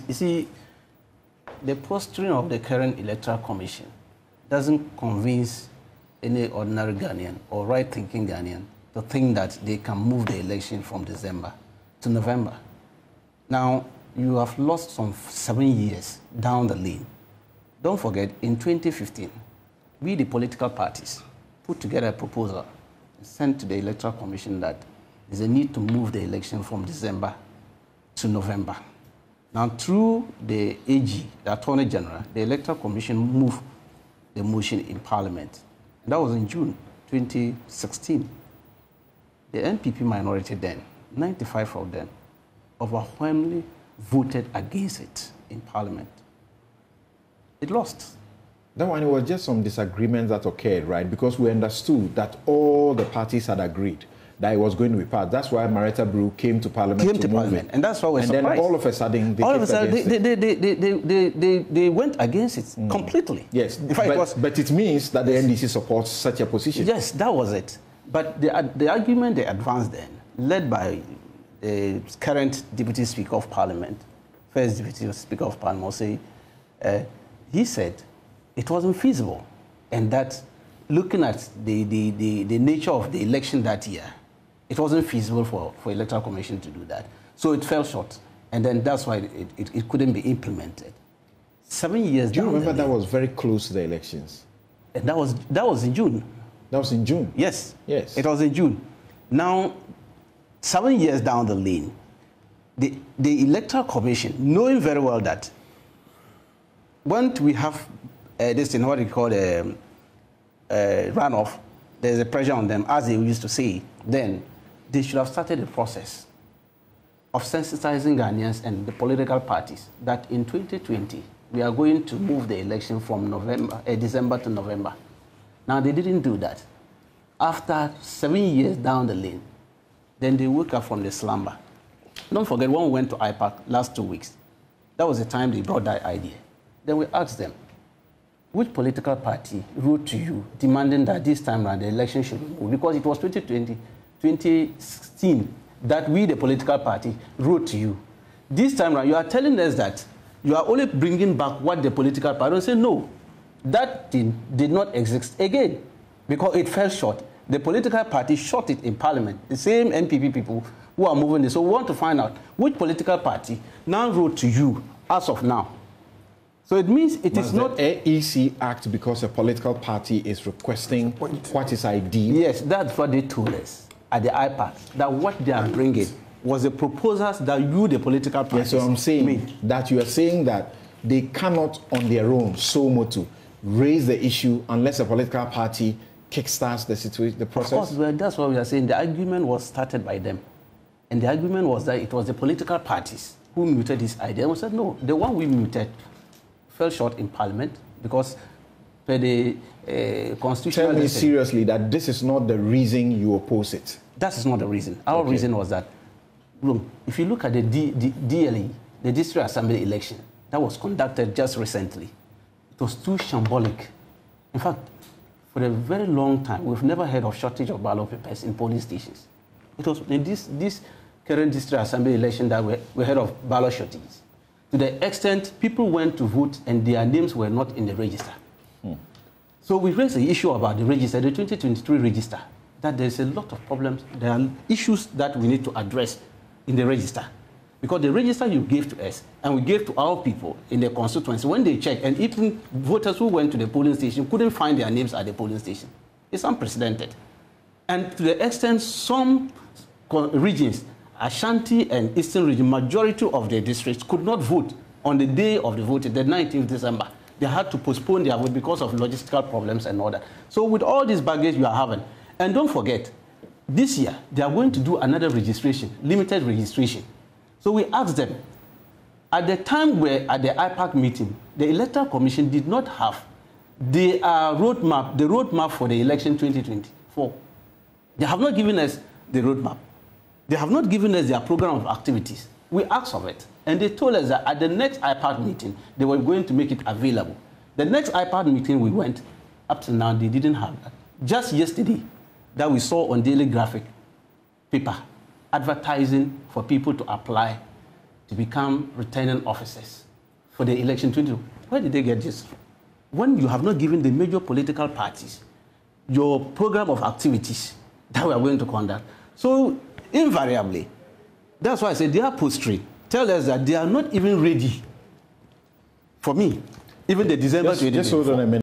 You see, the posturing of the current Electoral Commission doesn't convince any ordinary Ghanaian or right-thinking Ghanaian to think that they can move the election from December to November. Now, you have lost some 7 years down the lane. Don't forget, in 2015, we, the political parties, put together a proposal and sent to the Electoral Commission that there's a need to move the election from December to November. Now, through the AG, the Attorney General, the Electoral Commission moved the motion in Parliament. And that was in June 2016. The NPP minority then, 95 of them, overwhelmingly voted against it in Parliament. It lost. That one, it was just some disagreements that occurred, right? Because we understood that all the parties had agreed that it was going to be passed. That's why Maretta Brew came to Parliament to move it. And that's why we're surprised. And then all of a sudden, they went against it completely. Yes, in fact, but it means that the NDC supports such a position. Yes, that was it. But the argument they advanced then, led by the current Deputy Speaker of Parliament, first Deputy Speaker of Parliament, he said it wasn't feasible, and that looking at the nature of the election that year, it wasn't feasible for Electoral Commission to do that. So it fell short, and then that's why it couldn't be implemented. 7 years. Do you remember that was very close to the elections? And that was in June. That was in June? Yes. Yes. It was in June. Now, 7 years down the lane, the Electoral Commission, knowing very well that when we have this thing, what we call a runoff, there's a pressure on them, as they used to say, then they should have started the process of sensitizing Ghanaians and the political parties that in 2020, we are going to move the election from December to November. Now, they didn't do that. After 7 years down the lane, then they woke up from the slumber. Don't forget, when we went to IPAC last 2 weeks, that was the time they brought that idea. Then we asked them, which political party wrote to you demanding that this time around the election should be moved? Because it was 2020, 2016 that we, the political party, wrote to you. This time around, you are telling us that you are only bringing back what the political party say. No, that did not exist again because it fell short. The political party shot it in Parliament. The same NPP people who are moving this. So we want to find out which political party now wrote to you as of now. So it means it is not the AEC Act because a political party is requesting what is ideal. Yes, that's what they told us at the IPAC, that what they are bringing was the proposals that you, the political parties, yes, so I'm saying made. That you are saying that they cannot on their own, so motu, raise the issue unless a political party kickstarts the situation, the process. Of course, well, that's what we are saying. The argument was started by them. And the argument was that it was the political parties who muted this idea. And we said, no, the one we muted fell short in Parliament because per the constitutional... Tell me seriously that this is not the reason you oppose it. That is not the reason. Our reason was that, look, if you look at the DLE, the District Assembly election, that was conducted just recently, it was too shambolic. In fact, for a very long time, we've never heard of shortage of ballot papers in polling stations. It was in this current District Assembly election that we heard of ballot shortages. To the extent people went to vote and their names were not in the register. So we raised the issue about the register, the 2023 register, that there's a lot of problems. There are issues that we need to address in the register. Because the register you gave to us and we gave to our people in the constituency, when they check, and even voters who went to the polling station couldn't find their names at the polling station. It's unprecedented. And to the extent some regions, Ashanti and Eastern region, majority of the districts could not vote on the day of the voting, the 19th December. They had to postpone their vote because of logistical problems and all that. So with all this baggage you are having, and don't forget, this year they are going to do another registration, limited registration. So we asked them, at the time we're at the IPAC meeting, the Electoral Commission did not have the roadmap for the election 2024. They have not given us the roadmap. They have not given us their program of activities. We asked of it, and they told us that at the next IPAC meeting, they were going to make it available. The next IPAC meeting we went, up to now, they didn't have that. Just yesterday, that we saw on Daily Graphic paper, advertising for people to apply to become returning officers for the election 22. Where did they get this? When you have not given the major political parties your program of activities that we are going to conduct. So invariably, that's why I said their post-trade tell us that they are not even ready. For me, even the December 2024. Just hold on a minute.